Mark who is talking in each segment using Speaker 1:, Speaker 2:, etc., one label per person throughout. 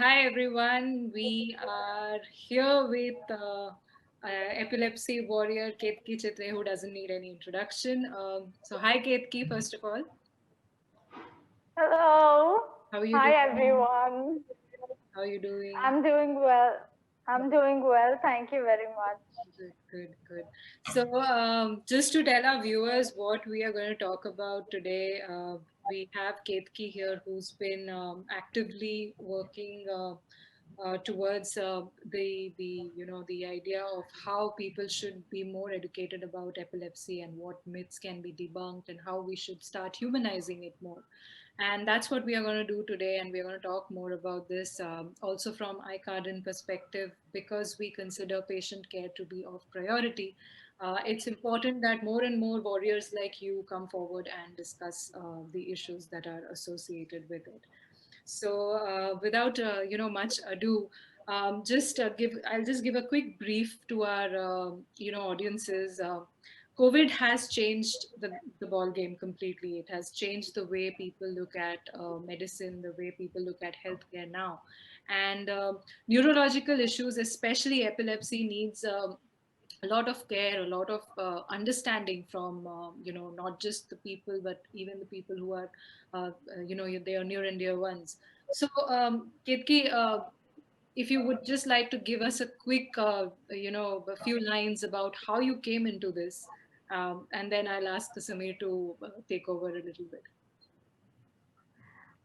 Speaker 1: Hi everyone. We are here with epilepsy warrior Ketki Chitre, who doesn't need any introduction. So, hi Ketki, first of all.
Speaker 2: Hello.
Speaker 1: How are you
Speaker 2: Hi,
Speaker 1: doing?
Speaker 2: everyone.
Speaker 1: How are you doing?
Speaker 2: I'm doing well. I'm doing well. Thank you very much.
Speaker 1: Good, good, good. So, just to tell our viewers what we are going to talk about today, we have Ketki here who's been actively working towards the idea of how people should be more educated about epilepsy and what myths can be debunked and how we should start humanizing it more. And that's what we are going to do today. And we're going to talk more about this also from iCarden perspective, because we consider patient care to be of priority. It's important that more and more warriors like you come forward and discuss the issues that are associated with it. So, without much ado, I'll just give a quick brief to our audiences. COVID has changed the ball game completely. It has changed the way people look at medicine, the way people look at healthcare now, and neurological issues, especially epilepsy, needs a lot of care, a lot of understanding from not just the people, but even the people who are they are near and dear ones. So, Ketki, if you would just like to give us a quick, a few lines about how you came into this, and then I'll ask Samir to take over a little bit.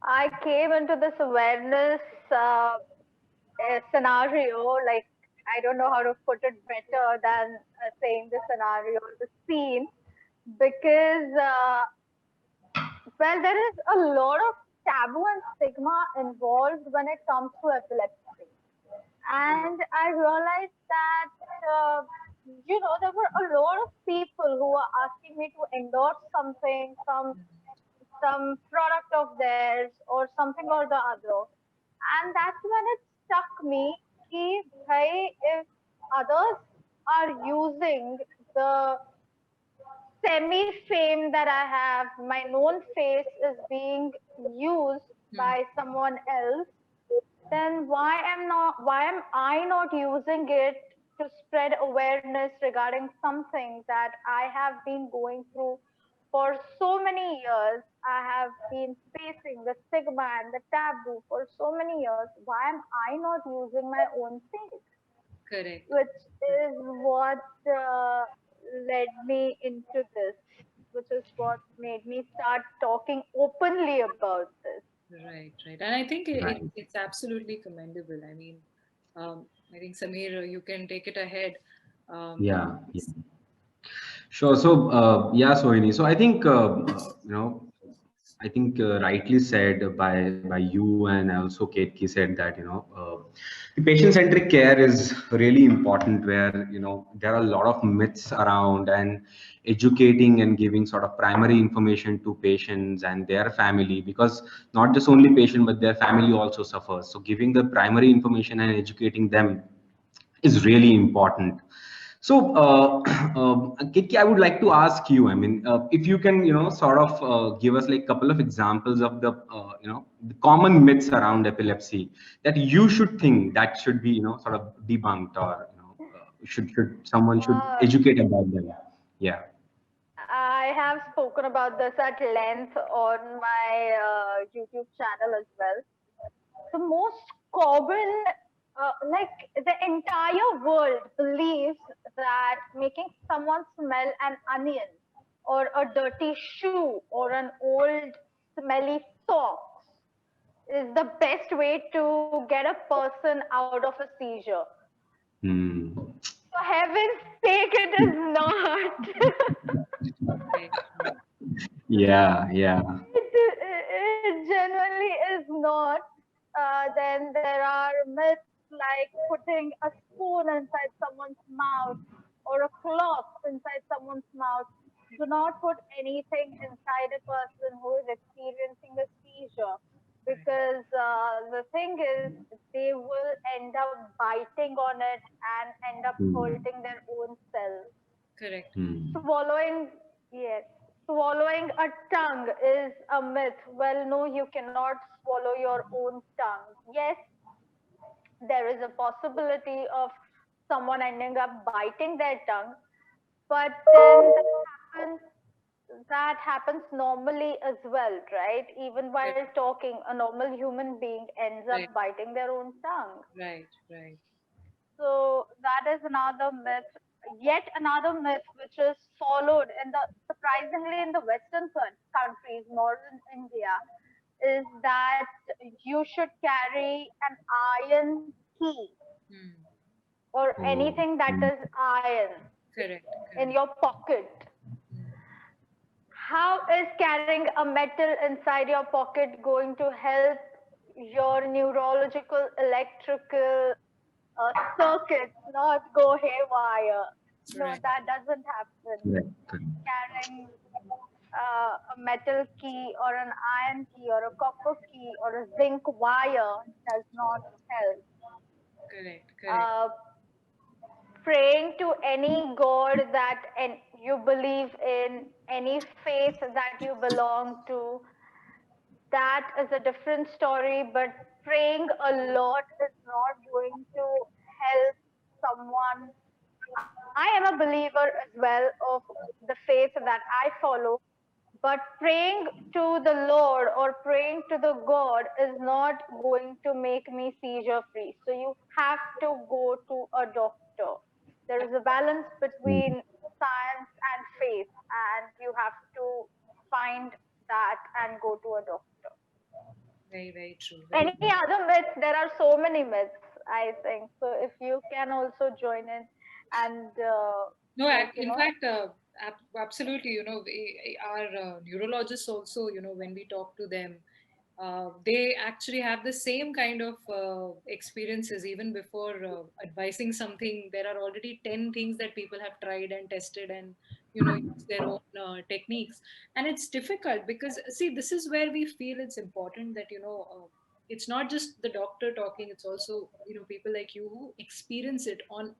Speaker 2: I came into this awareness scenario, like, I don't know how to put it better than saying the scenario, the scene, because, well, there is a lot of taboo and stigma involved when it comes to epilepsy. And I realized that, there were a lot of people who were asking me to endorse something, some product of theirs or something or the other. And that's when it struck me कि bhai, if others are using the semi fame that I have, my known face is being used
Speaker 1: Hmm.
Speaker 2: by someone else, then why am I not using it to spread awareness regarding something that I have been going through for so many years? I have been facing the stigma and the taboo for so many years. Why am I not using my own face?
Speaker 1: Correct.
Speaker 2: Which is what led me into this, which is what made me start talking openly about this.
Speaker 1: Right, right. And I think
Speaker 3: Right.
Speaker 1: it's absolutely commendable. I mean, I think Samir, you can take it ahead. Um,
Speaker 3: Yeah. Yeah. Sure. So, yeah, Sohini. So, I think I think rightly said by you, and also Ketki said that the patient-centric care is really important, where there are a lot of myths around, and educating and giving sort of primary information to patients and their family, because not just only patient but their family also suffers. So, giving the primary information and educating them is really important. So, Kitki, I would like to ask you. I mean, if you can, sort of give us like a couple of examples of the common myths around epilepsy that you should think that should be, sort of debunked, or should someone should
Speaker 2: Uh,
Speaker 3: educate about them. Yeah.
Speaker 2: I have spoken about this at length on my YouTube channel as well. The most common, like, the entire world believes that making someone smell an onion or a dirty shoe or an old smelly socks is the best way to get a person out of a seizure.
Speaker 3: Hmm.
Speaker 2: For heaven's sake, it is not.
Speaker 1: right, right.
Speaker 3: Yeah. Yeah.
Speaker 2: It genuinely is not. Then there are myths like putting a spoon inside someone's mouth or a cloth inside someone's mouth. Do not put anything inside a person who is experiencing a seizure,
Speaker 1: Right.
Speaker 2: because the thing is, they will end up biting on it and end up
Speaker 3: Hmm.
Speaker 2: hurting their own cells.
Speaker 1: Correct.
Speaker 3: Hmm.
Speaker 2: Swallowing, yes, swallowing a tongue is a myth. Well, no, you cannot swallow your own tongue. Yes, there is a possibility of someone ending up biting their tongue, but then that happens normally as well, right? Even while
Speaker 1: Right,
Speaker 2: talking, a normal human being ends up
Speaker 1: right,
Speaker 2: biting their own tongue.
Speaker 1: right, right.
Speaker 2: So that is another myth, yet another myth which is followed in the surprisingly in the Western countries, northern India, is that you should carry an iron key
Speaker 1: Hmm.
Speaker 2: or
Speaker 3: Oh,
Speaker 2: anything that is iron
Speaker 1: Correct,
Speaker 2: in
Speaker 1: correct.
Speaker 2: your pocket.
Speaker 1: Hmm.
Speaker 2: How is carrying a metal inside your pocket going to help your neurological, electrical circuits not go haywire? No,
Speaker 1: Right.
Speaker 2: that doesn't happen.
Speaker 3: correct, correct.
Speaker 2: Carrying a metal key or an iron key or a copper key or a zinc wire does not help.
Speaker 1: Correct, correct.
Speaker 2: Uh, Praying to any god that you believe in, any faith that you belong to, that is a different story. But praying a lot is not going to help someone. I am a believer as well of the faith that I follow, but praying to the Lord or praying to the God is not going to make me seizure free. So you have to go to a doctor. There is a balance
Speaker 3: Mm.
Speaker 2: between science and faith, and you have to find that and go to a doctor.
Speaker 1: Very, very true. Very
Speaker 2: Any other myths? There are so many myths, I think. So if you can also join in and
Speaker 1: no,
Speaker 2: like,
Speaker 1: in fact, absolutely. Our neurologists also, when we talk to them, they actually have the same kind of experiences even before advising something. There are already 10 things that people have tried and tested and, use their own techniques. And it's difficult because, see, this is where we feel it's important that, it's not just the doctor talking, it's also, people like you who experience it on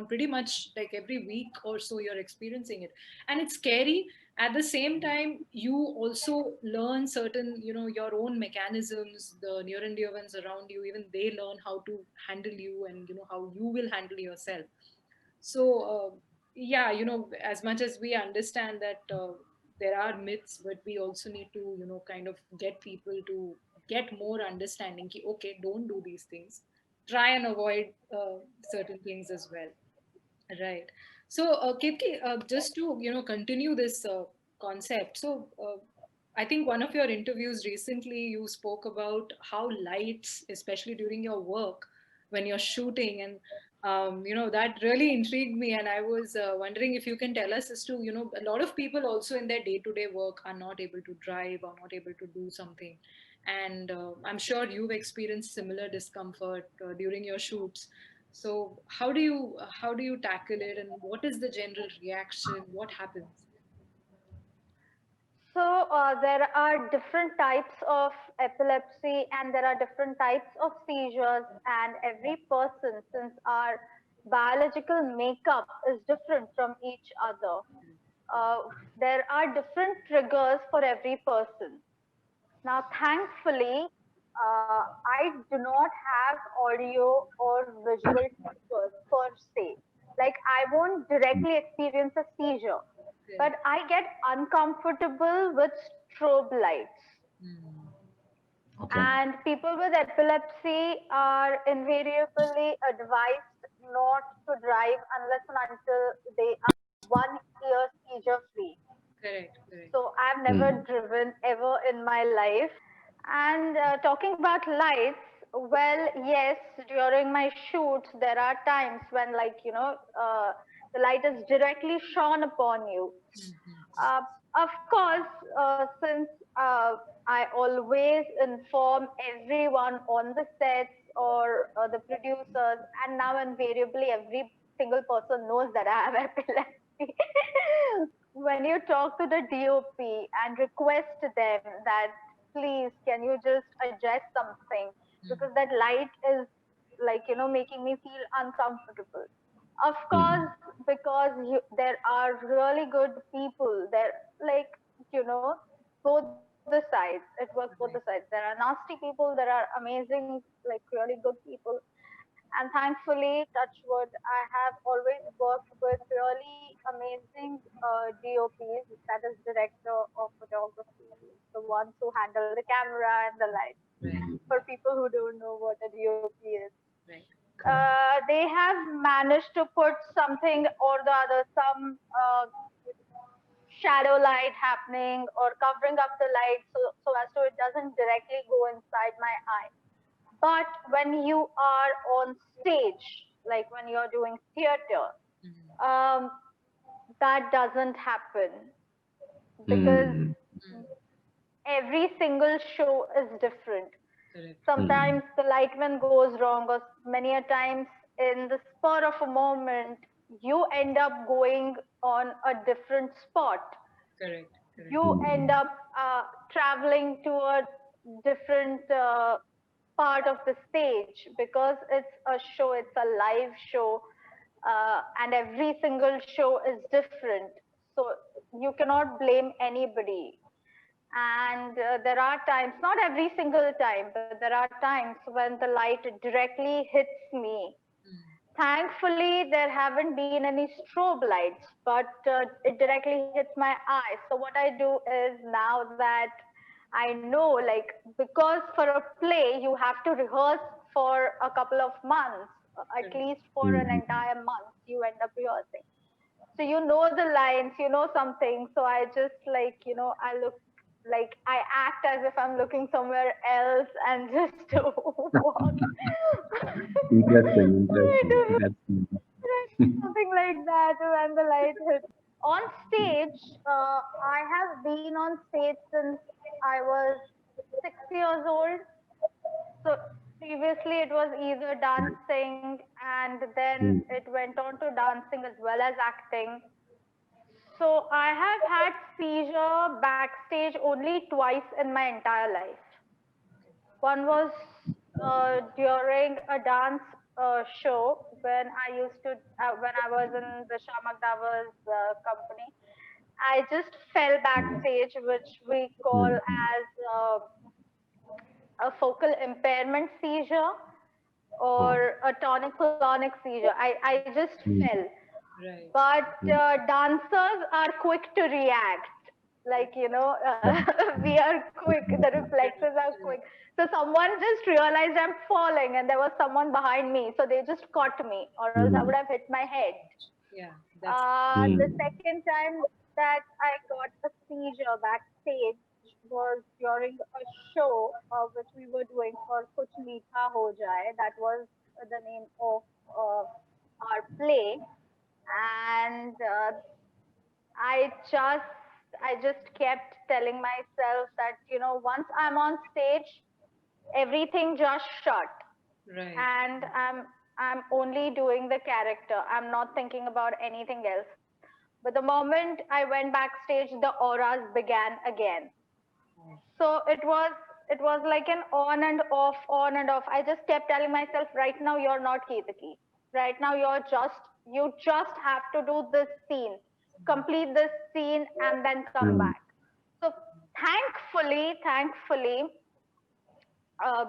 Speaker 1: pretty much like every week or so you're experiencing it. And it's scary. At the same time, you also learn certain, your own mechanisms. The neuroendocrines around you, even they learn how to handle you and how you will handle yourself. So yeah, as much as we understand that there are myths, but we also need to kind of get people to get more understanding ki, okay, don't do these things, try and avoid certain things as well. Right. So, Ketki, just to continue this concept. So, I think one of your interviews recently, you spoke about how lights, especially during your work, when you're shooting, and that really intrigued me. And I was wondering if you can tell us as to a lot of people also in their day-to-day work are not able to drive or not able to do something, and I'm sure you've experienced similar discomfort during your shoots. So how do you tackle it, and what is the general reaction? What happens?
Speaker 2: so there are different types of epilepsy and there are different types of seizures, and every person, since our biological makeup is different from each other, uh, there are different triggers for every person. Now, thankfully, I do not have audio or visual triggers per se. Like, I won't directly experience a seizure, but
Speaker 1: Correct.
Speaker 2: I get uncomfortable with strobe lights.
Speaker 1: Hmm.
Speaker 3: Okay.
Speaker 2: And people with epilepsy are invariably advised not to drive unless and until they are 1 year seizure free.
Speaker 1: Correct. Correct.
Speaker 2: So I've never
Speaker 3: Mm.
Speaker 2: driven ever in my life. And talking about lights, well, yes, during my shoots, there are times when, like, the light is directly shone upon you.
Speaker 1: Hmm.
Speaker 2: Uh, of course, since I always inform everyone on the sets or the producers, and now invariably every single person knows that I have epilepsy. When you talk to the DOP and request them that please can you just adjust something because that light is like making me feel uncomfortable. Of course,
Speaker 3: Mm.
Speaker 2: because there are really good people there, like you know both the sides, it works both the sides. There are nasty people, there are amazing, like really good people, And thankfully, touch wood, I have always worked with really amazing DOPs, that is director of photography, the ones who handle the camera and the lights.
Speaker 1: Right.
Speaker 2: For people who don't know what a DOP is,
Speaker 1: Right.
Speaker 2: they have managed to put something or the other, some shadow light happening or covering up the light so as to it doesn't directly go inside my eye. But when you are on stage, like when you're doing theater,
Speaker 1: Mhm.
Speaker 2: um, that doesn't happen because
Speaker 3: Hmm.
Speaker 2: every single show is different.
Speaker 1: Correct.
Speaker 2: Sometimes the lightman goes wrong, or many a times in the spur of a moment, you end up going on a different spot.
Speaker 1: Correct. Correct.
Speaker 2: You end up traveling to a different part of the stage because it's a show, it's a live show, and every single show is different. So you cannot blame anybody. And there are times, not every single time, but there are times when the light directly hits me.
Speaker 1: Mm.
Speaker 2: Thankfully, there haven't been any strobe lights, but it directly hits my eye. So what I do is, now that I know, like, because for a play you have to rehearse for a couple of months, at
Speaker 1: Correct.
Speaker 2: least for an entire month, you end up rehearsing. So you know the lines, you know something. So I just, like, I look, like, I act as if I'm looking somewhere else and just walk.
Speaker 3: Interesting,
Speaker 2: I
Speaker 3: interesting.
Speaker 2: do
Speaker 3: That's
Speaker 2: something like that when the light hits. On stage, I have been on stage since I was 6 years old. So previously it was either dancing and then it went on to dancing as well as acting. So I have had seizure backstage only twice in my entire life. One was during a dance show when I used to when I was in the Shamak Davas company. I just fell backstage, which we call as a focal impairment seizure or a tonic-clonic seizure. I just fell.
Speaker 1: Right.
Speaker 2: But dancers are quick to react. Like, we are quick, the reflexes
Speaker 1: Correct.
Speaker 2: are quick.
Speaker 1: Correct.
Speaker 2: So someone just realized I'm falling and there was someone behind me. So they just caught me, or else I would have hit my head.
Speaker 1: Yeah. That's
Speaker 2: The second time that I got a seizure backstage was during a show which we were doing for Kuch Meetha Ho Jaye. That was the name of our play. And I just kept telling myself that, once I'm on stage, everything just shut,
Speaker 1: right.
Speaker 2: and I'm only doing the character. I'm not thinking about anything else. But the moment I went backstage, the auras began again.
Speaker 1: Oh,
Speaker 2: So it was like an on and off, on and off. I just kept telling myself, right now you're not Ketaki. Right now you just have to do this scene, complete this scene, and then come back. So thankfully,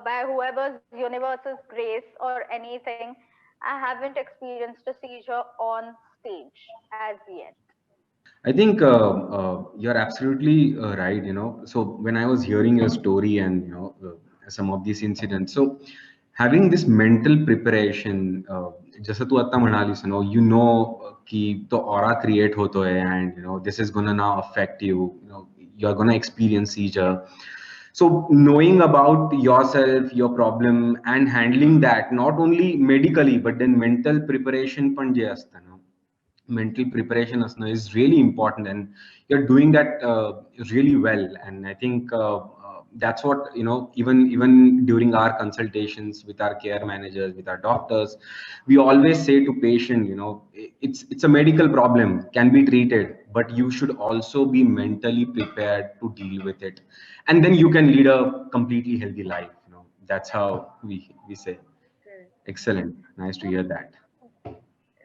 Speaker 2: by whoever's universe's grace or anything, I haven't experienced a seizure on stage as yet.
Speaker 3: I think you're absolutely right. So when I was hearing your story and some of these incidents, so having this mental preparation, जसं तू आता म्हणालीस, की तो aura create होतोय and this is gonna now affect you. You're gonna experience seizure. So knowing about yourself, your problem, and handling that not only medically but then mental preparation पण जे असतं ना, mental preparation asana is really important, and you're doing that really well. And I think that's what, even during our consultations with our care managers, with our doctors, we always say to patient, it's a medical problem, can be treated, but you should also be mentally prepared to deal with it, and then you can lead a completely healthy life. That's how we say.
Speaker 1: correct.
Speaker 3: Excellent, nice to hear that.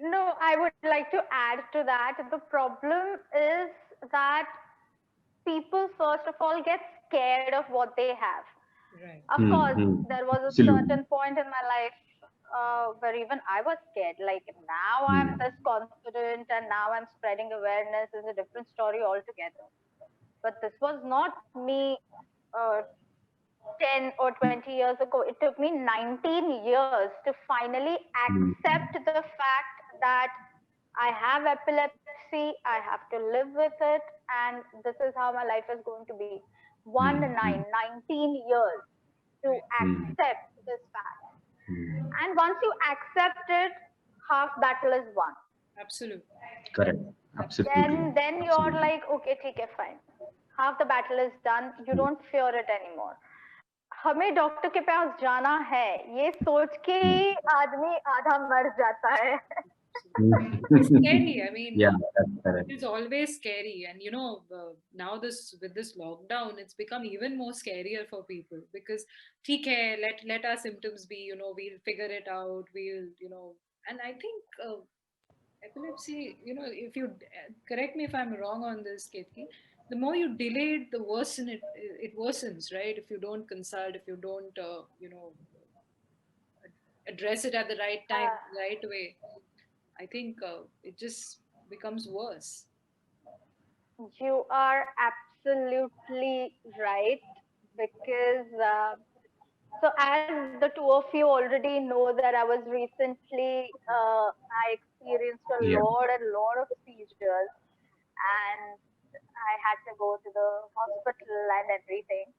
Speaker 2: No, I would like to add to that. The problem is that people, first of all, get scared of what they have.
Speaker 1: Right.
Speaker 2: Of course, there was a
Speaker 3: Absolutely.
Speaker 2: certain point in my life where even I was scared. Like now I'm this confident and now I'm spreading awareness is a different story altogether. But this was not me uh, 10 or 20 years ago. It took me 19 years to finally accept the fact that I have epilepsy, I have to live with it, and this is how my life is going to be. 19 years to accept this fact. And once you accept it, half battle is won.
Speaker 1: Absolutely.
Speaker 3: Correct. Absolutely.
Speaker 2: Then you're like, okay, ठीक है, fine. Half the battle is done. You don't fear it anymore. हमें doctor के पास जाना है ये सोच के ही आदमी आधा मर जाता है.
Speaker 1: It's scary. I mean,
Speaker 3: Yeah, that's correct.
Speaker 1: it's always scary. And now with this lockdown, it's become even more scarier for people because, ठीक है, let our symptoms be. We'll figure it out. And I think epilepsy. If you correct me if I'm wrong on this, Ketki, the more you delay it, the worse it worsens, right? If you don't consult, if you don't, address it at the right time, right way, I think it just becomes worse.
Speaker 2: You are absolutely right because so as the two of you already know that I was recently I experienced a
Speaker 3: Yeah.
Speaker 2: lot of seizures and I had to go to the hospital and everything.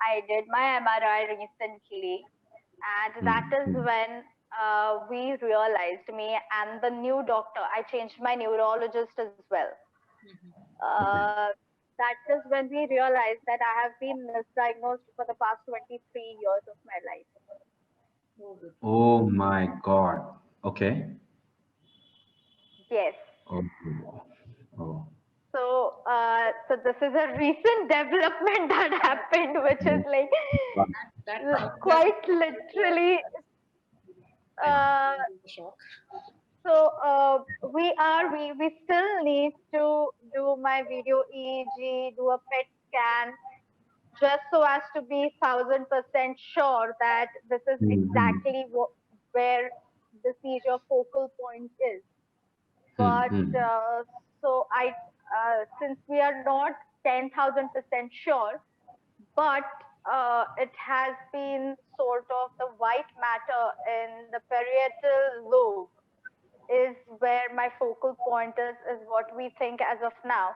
Speaker 2: I did my MRI recently, and that is when we realized, me and the new doctor, I changed my neurologist as well. That is when we realized that I have been misdiagnosed for the past 23 years of my life.
Speaker 3: Oh my God. Okay.
Speaker 2: Yes.
Speaker 3: Oh. Oh.
Speaker 2: So this is a recent development that happened, which is like quite literally.
Speaker 1: Shock.
Speaker 2: So we still need to do my video EEG, do a PET scan, just so as to be 1000% sure that this is exactly where the seizure focal point is. But so since we are not 10,000% sure, but it has been sort of the white matter in the parietal lobe is where my focal point is what we think as of now.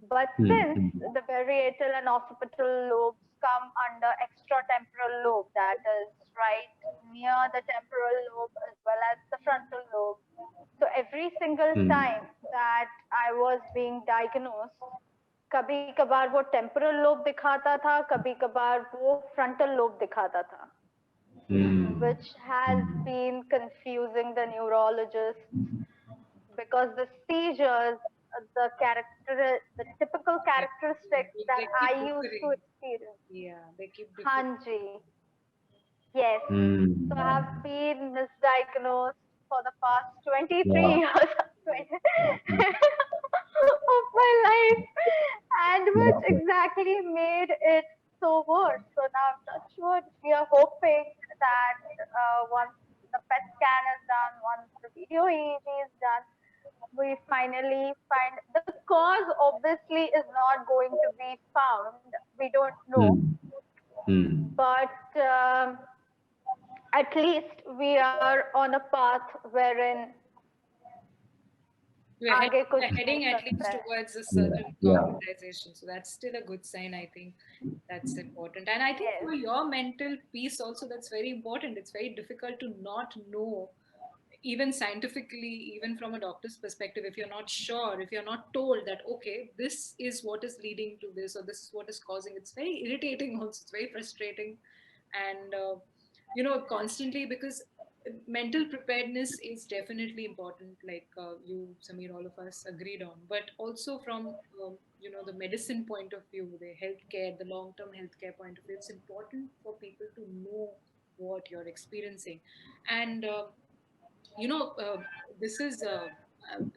Speaker 2: But since the parietal and occipital lobes come under extratemporal lobe, that is right near the temporal lobe as well as the frontal lobe. So every single time that I was being diagnosed, कभी कभार वो temporal lobe दिखाता था, कभी कभार वो frontal lobe दिखाता था, which has been confusing the neurologists because the seizures, the typical characteristics that I used to experience.
Speaker 1: Yeah, they keep
Speaker 2: Hanji. Yes. So I have been misdiagnosed for the past 23 years of my life, and which exactly made it so worse. So now, touch wood, we are hoping that once the PET scan is done, once the video EEG is done, we finally find the cause. Obviously, is not going to be found. We don't know, but at least we are on a path wherein
Speaker 1: we're heading at least towards a certain concretization. So that's still a good sign. I think that's important. And I think for your mental peace also, that's very important. It's very difficult to not know, even scientifically, even from a doctor's perspective, if you're not sure, if you're not told that, okay, this is what is leading to this, or this is what is causing, it's very irritating also, it's very frustrating. And, constantly, because mental preparedness is definitely important, like you, Samir, all of us agreed on, but also from, the medicine point of view, the healthcare, the long-term healthcare point of view, it's important for people to know what you're experiencing. And, you know, this is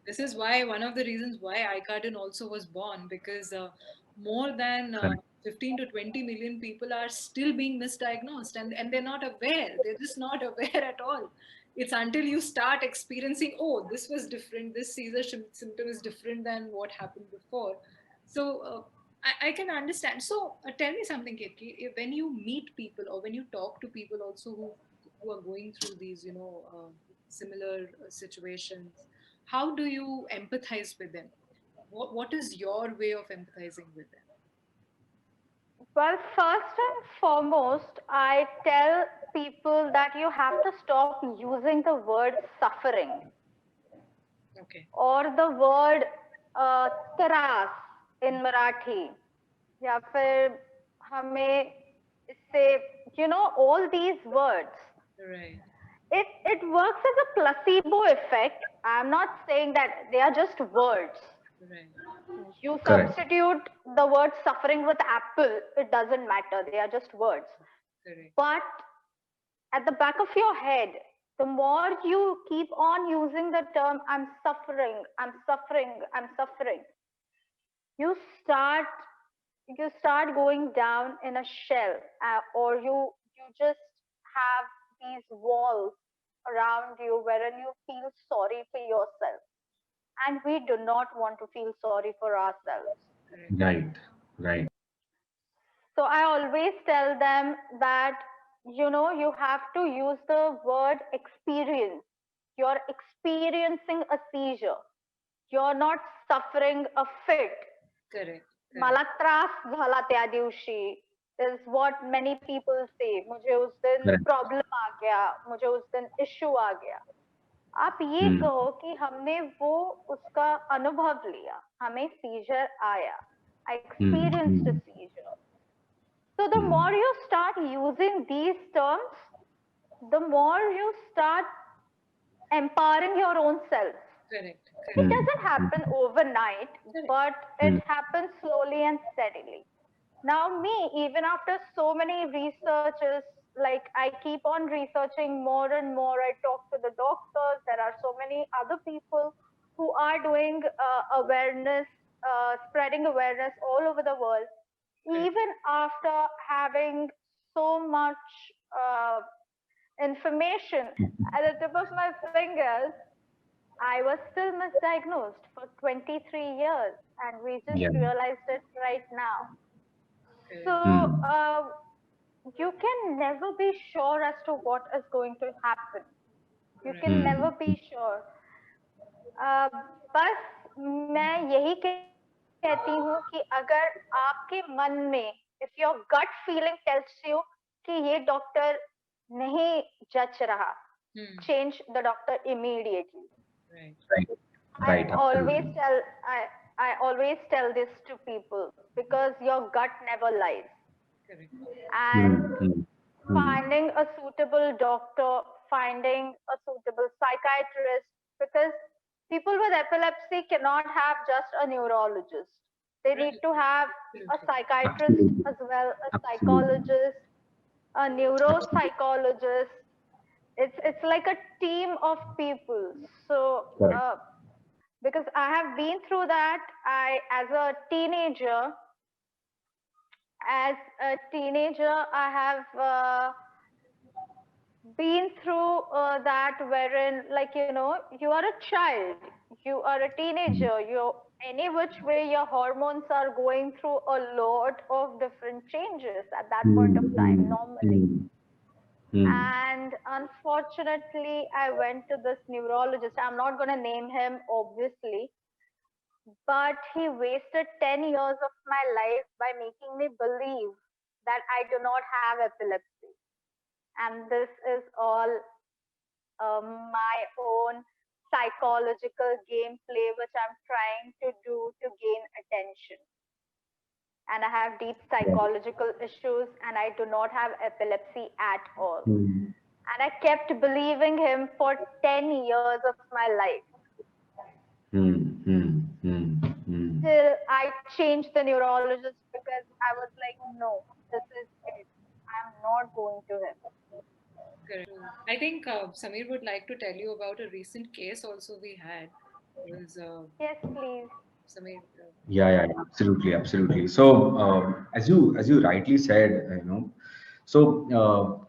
Speaker 1: this is why one of the reasons why iCarden also was born, because more than 15 to 20 million people are still being misdiagnosed, and they're not aware. They're just not aware at all. It's until you start experiencing, oh, this was different, this seizure symptom is different than what happened before. So I can understand. So tell me something, Ketki, when you meet people or when you talk to people also who are going through these, similar situations, how do you empathize with them? What is your way of empathizing with them?
Speaker 2: Well, first and foremost, I tell people that you have to stop using the word suffering
Speaker 1: Okay.
Speaker 2: or the word तरास in Marathi, या फिर हमें इससे, all these words,
Speaker 1: Right.
Speaker 2: it works as a placebo effect. I'm not saying that they are just words.
Speaker 1: Right.
Speaker 2: You
Speaker 3: Correct.
Speaker 2: substitute the word suffering with apple, it doesn't matter. They are just words.
Speaker 1: Correct.
Speaker 2: But at the back of your head, the more you keep on using the term, I'm suffering, I'm suffering, I'm suffering, you start you start going down in a shell, or you just have these walls around you wherein you feel sorry for yourself, and we do not want to feel sorry for ourselves.
Speaker 1: Correct.
Speaker 3: Right. Right.
Speaker 2: So I always tell them that, you have to use the word experience. You're experiencing a seizure. You're not suffering a fit.
Speaker 1: Correct.
Speaker 2: मला त्रास झाला त्या दिवशी is what many people say. मुझे उस दिन
Speaker 3: Correct.
Speaker 2: Problem आ गया, मुझे उस दिन इश्यू आ गया. आप ये कहो कि हमने वो उसका अनुभव लिया, हमें सीजर आया, I experienced a seizure. So the more you start using these terms, the more you start empowering your own self.
Speaker 1: Correct.
Speaker 2: It doesn't happen overnight, but it happens slowly and steadily. Now, me, even after so many researches, like I keep on researching more and more. I talk to the doctors. There are so many other people who are doing awareness, spreading awareness all over the world. Even after having so much uh, information at the tip of my fingers, I was still misdiagnosed for 23 years, and we just
Speaker 3: Yeah.
Speaker 2: realized it right now. So you can never be sure as to what is going to happen. You can never be sure. बस मैं यही कहती हूँ कि अगर आपके मन में, if your gut feeling tells you कि ये डॉक्टर नहीं जच रहा, change the doctor immediately.
Speaker 1: Right.
Speaker 3: Right. Right.
Speaker 2: I always
Speaker 3: Absolutely.
Speaker 2: tell I always tell this to people because your gut never lies.
Speaker 1: Correct.
Speaker 2: And finding a suitable doctor, finding a suitable psychiatrist, because people with epilepsy cannot have just a neurologist. They need to have a psychiatrist
Speaker 3: Absolutely.
Speaker 2: as well, a
Speaker 3: Absolutely.
Speaker 2: psychologist, a neuropsychologist. It's like a team of people. So
Speaker 3: Correct.
Speaker 2: because I have been through that, as a teenager, I have been through that, wherein, like, you are a child, you are a teenager, you any which way your hormones are going through a lot of different changes at that point of time normally. And unfortunately, I went to this neurologist. I'm not going to name him, obviously, but he wasted 10 years of my life by making me believe that I do not have epilepsy. And this is all my own psychological gameplay, which I'm trying to do to gain attention. And I have deep psychological issues, and I do not have epilepsy at all. And I kept believing him for 10 years of my life. Till I changed the neurologist because I was like, no, this is it. I'm not going to him.
Speaker 1: Correct. I think Samir would like to tell you about a recent case also we had. It was
Speaker 2: Yes, please.
Speaker 1: Sameer.
Speaker 3: Yeah, absolutely. So as you rightly said, so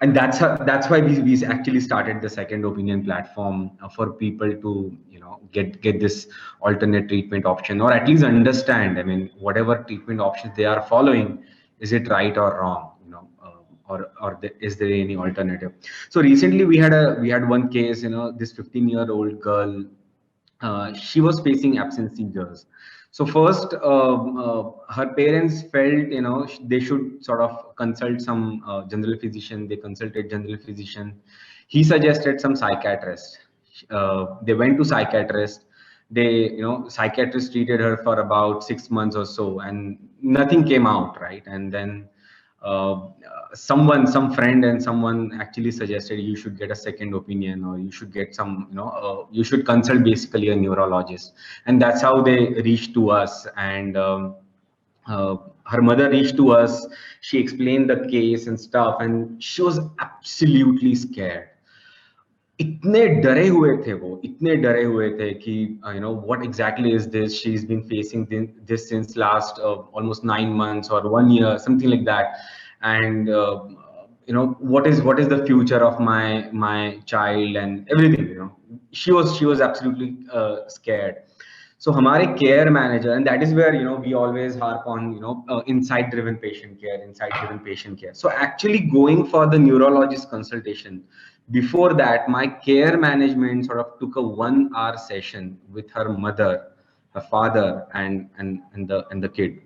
Speaker 3: and that's why we actually started the second opinion platform for people to get this alternate treatment option, or at least understand. I mean, whatever treatment options they are following, is it right or wrong? Is there any alternative? So recently we had one case. This 15-year-old girl, she was facing absence seizures. So first, her parents felt they should sort of consult some general physician. They consulted general physician. He suggested some psychiatrist. They went to psychiatrist. Psychiatrist treated her for about 6 months or so, and nothing came out, right. And then some friend and someone actually suggested you should get a second opinion, or you should get some, you should consult basically a neurologist. And that's how they reached to us. And uh, her mother reached to us. She explained the case and stuff, and she was absolutely scared. इतने डरे हुए थे कि what exactly is this. She's been facing this since last almost 9 months or 1 year, something like that. And what is the future of my child and everything. She was absolutely scared. So हमारे care manager, and that is where we always harp on insight driven patient care. So actually going for the neurologist consultation, before that my care management sort of took a 1 hour session with her mother, her father, and the kid.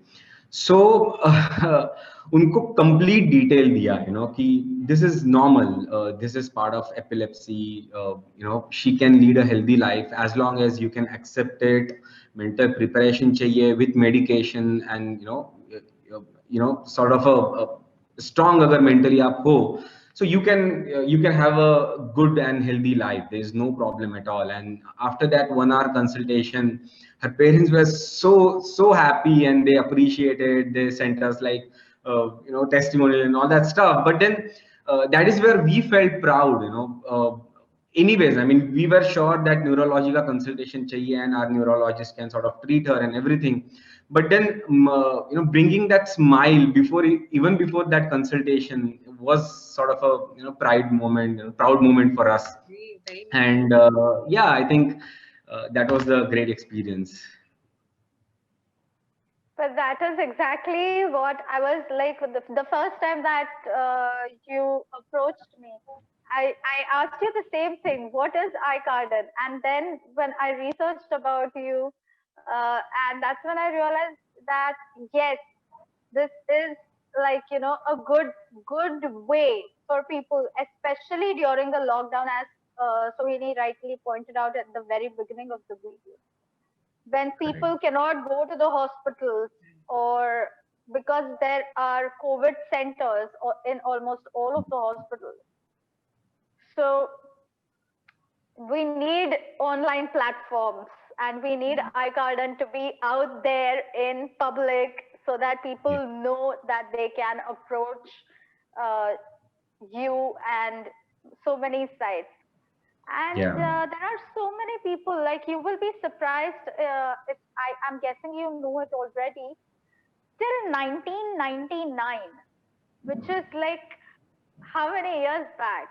Speaker 3: So उनको complete detail दिया कि this is normal, this is part of epilepsy. She can lead a healthy life as long as you can accept it. Mental preparation चाहिए with medication, and sort of a strong अगर mentally आप हो, so you can have a good and healthy life. There is no problem at all. And after that 1 hour consultation, her parents were so happy, and they appreciated. They sent us like testimonial and all that stuff. But then that is where we felt proud. Anyways, I mean, we were sure that neurological consultation chahiye, and our neurologist can sort of treat her and everything. But then bringing that smile even before that consultation was sort of a pride moment, proud moment for us.
Speaker 1: Very
Speaker 3: And yeah, I think that was a great experience.
Speaker 2: But that is exactly what I was like the first time that you approached me. I asked you the same thing. What is iCarden? And then when I researched about you, and that's when I realized that yes, this is like a good way for people, especially during the lockdown, as Sohini rightly pointed out at the very beginning of the video, when people cannot go to the hospitals, or because there are COVID centers in almost all of the hospitals. So we need online platforms, and we need iCarden to be out there in public so that people know that they can approach you and so many sites. And there are so many people, like you will be surprised if I'm guessing you know it already. Till 1999, which is like how many years back?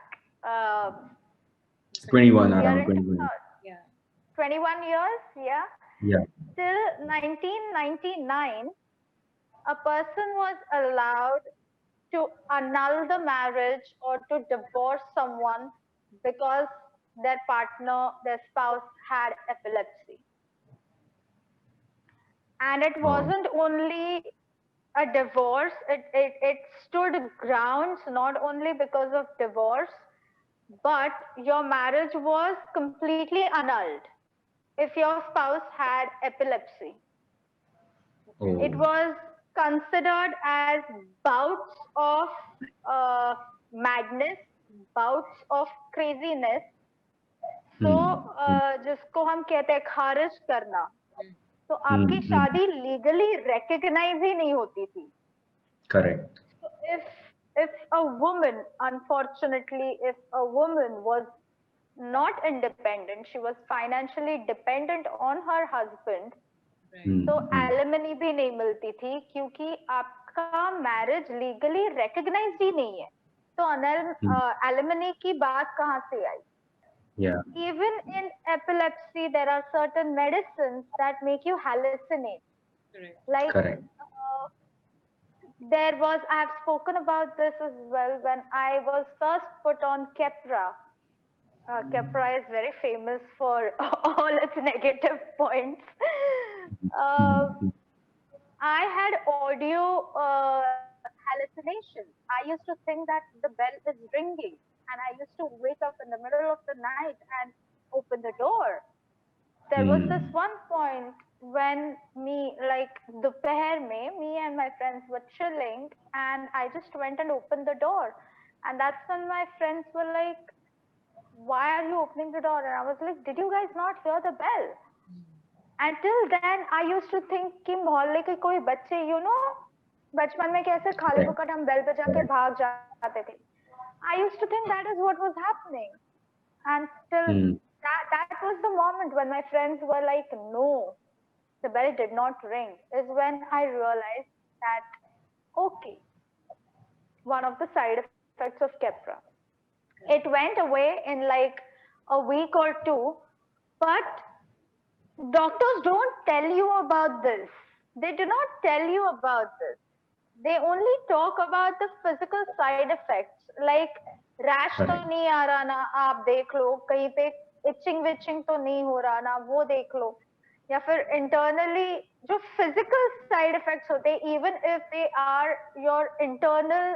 Speaker 3: 21, around 21.
Speaker 1: Yeah.
Speaker 2: 21 years, yeah.
Speaker 3: Yeah.
Speaker 2: Till 1999, a person was allowed to annul the marriage or to divorce someone because their partner, their spouse had epilepsy. And it wasn't only a divorce, it stood grounds not only because of divorce, but your marriage was completely annulled if your spouse had epilepsy. It was considered as bouts of madness, bouts of craziness. So जिसको हम कहते हैं खारिज करना, तो आपकी शादी legally recognise ही नहीं होती थी.
Speaker 3: Correct.
Speaker 2: So if a woman, unfortunately, if a woman was not independent, she was financially dependent on her husband,
Speaker 1: Right.
Speaker 2: तो
Speaker 3: Hmm.
Speaker 2: एलिमनी भी नहीं मिलती थी क्योंकि आपका मैरिज लीगली रिकग्नाइज्ड ही नहीं है, तो एलिमनी की बात कहाँ से आई?
Speaker 3: Yeah.
Speaker 2: Even in epilepsy, there are certain medicines that make you hallucinate.
Speaker 1: Correct.
Speaker 2: Like
Speaker 3: Correct.
Speaker 2: there was, I have spoken about this as well when I was first put on Keppra. Keppra is very famous for all its negative points. Uh,
Speaker 3: Hmm.
Speaker 2: I had audio hallucinations. I used to think that the bell is ringing, and I used to wake up in the middle of the night and open the door. There was this
Speaker 3: Hmm.
Speaker 2: one point when like dopaher mein, me and my friends were chilling, and I just went and opened the door. And that's when my friends were like, "Why are you opening the door?" And I was like, "Did you guys not hear the bell?" Until then, I used to think कि मोहल्ले के कोई बच्चे, बचपन में कैसे खाली
Speaker 3: Correct.
Speaker 2: फुकट हम बेल पे जाके
Speaker 3: Correct.
Speaker 2: भाग जाते थे. I used to think that is what was happening. And till
Speaker 3: Hmm.
Speaker 2: that was the moment when my friends were like, no, the bell did not ring, is when I realized that, okay, one of the side effects of Keppra. It went away in like a week or two, but doctors don't tell you about this. They do not tell you about this. They only talk about the physical side effects, like rash तो
Speaker 3: Correct.
Speaker 2: नहीं आ रहा ना, आप देख लो कहीं पे etching विचिंग तो नहीं हो रहा ना, वो देख लो. या फिर इंटरनली जो फिजिकल साइड इफेक्ट्स होते हैं, even if they are your internal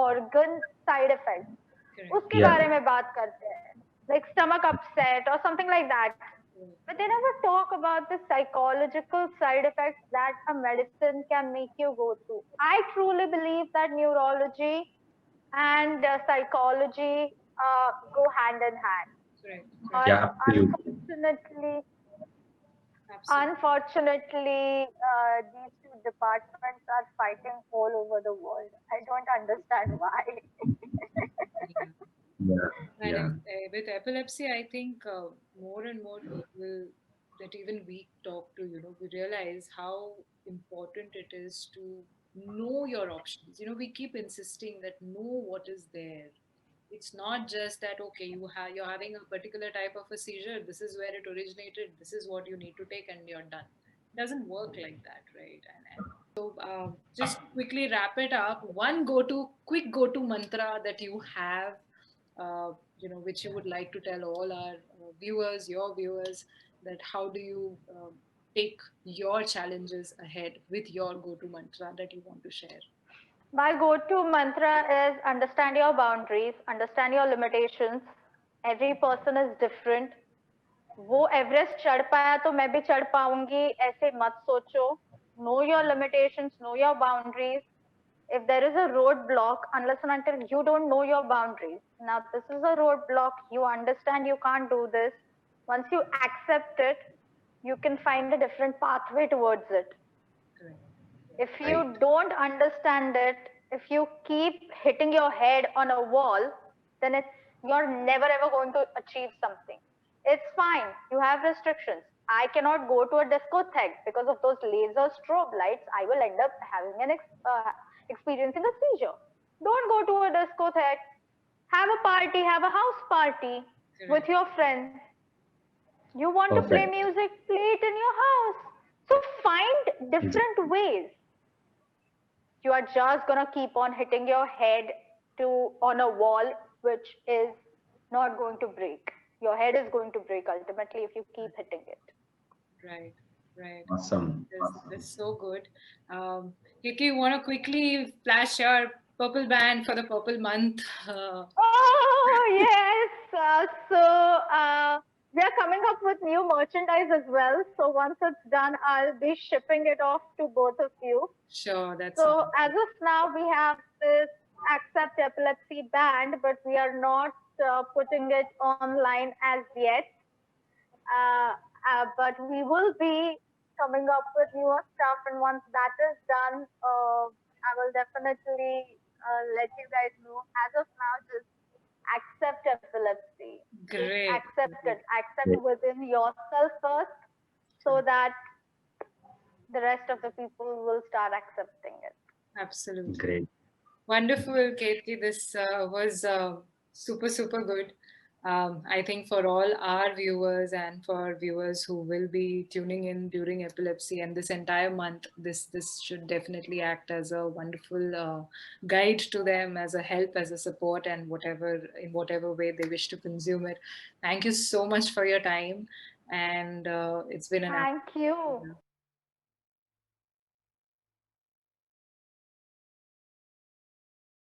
Speaker 2: organ side effects,
Speaker 1: Correct.
Speaker 2: उसके
Speaker 3: Yeah.
Speaker 2: बारे में बात करते हैं, लाइक स्टमक अपसेट और something like that. But they never talk about the psychological side effects that a medicine can make you go through. I truly believe that neurology and psychology go hand in hand.
Speaker 1: Correct. Correct.
Speaker 2: But
Speaker 3: Yeah. Absolutely.
Speaker 1: Absolutely.
Speaker 2: unfortunately, these two departments are fighting all over the world. I don't understand why.
Speaker 1: Yeah.
Speaker 3: Yeah.
Speaker 1: And
Speaker 3: Yeah.
Speaker 1: with epilepsy, I think more and more people that even we talk to, we realize how important it is to know your options. We keep insisting that know what is there. It's not just that okay, you're having a particular type of a seizure. This is where it originated. This is what you need to take, and you're done. It doesn't work like that, right? And so, just quickly wrap it up. One quick go-to mantra that you have, which you would like to tell all our viewers, your viewers, that how do you take your challenges ahead with your go-to mantra that you want to share?
Speaker 2: My go-to mantra is understand your boundaries, understand your limitations. Every person is different. वो Everest चढ़ पाया तो मैं भी चढ़ पाऊंगी, ऐसे मत सोचो. Know your limitations, know your boundaries. If there is a roadblock, unless and until you don't know your boundaries, now this is a roadblock, you understand you can't do this. Once you accept it, you can find a different pathway towards it.
Speaker 1: Correct.
Speaker 2: If you
Speaker 3: Right.
Speaker 2: don't understand it, if you keep hitting your head on a wall, then you're never ever going to achieve something. It's fine, you have restrictions. I cannot go to a discotheque because of those laser strobe lights. I will end up having an experiencing a seizure. Don't go to a discotheque. Have a party, have a house party with
Speaker 1: Correct.
Speaker 2: your friends. You want to play
Speaker 3: Perfect.
Speaker 2: music, play it in your house. So find different
Speaker 3: Exactly.
Speaker 2: ways. You are just gonna keep on hitting your head on a wall, which is not going to break. Your head is going to break ultimately if you keep hitting it.
Speaker 1: Right. Right.
Speaker 3: Awesome.
Speaker 1: That's so good. Kiki, you want to quickly flash your purple band for the purple month?
Speaker 2: Oh yes. We are coming up with new merchandise as well. So once it's done, I'll be shipping it off to both of you.
Speaker 1: Sure, that's
Speaker 2: So as of now, we have this Accept Epilepsy band, but we are not putting it online as yet. But we will be coming up with newer stuff, and once that is done, I will definitely let you guys know. As of now, just accept epilepsy. Just
Speaker 1: great.
Speaker 2: accept it. Accept within yourself first, so that the rest of the people will start accepting it.
Speaker 1: Absolutely.
Speaker 3: Great.
Speaker 1: Wonderful, Ketki. This was super, super good. I think for all our viewers and for viewers who will be tuning in during epilepsy and this entire month, this should definitely act as a wonderful guide to them, as a help, as a support, and whatever way they wish to consume it. Thank you so much for your time, and it's been an
Speaker 2: Thank you.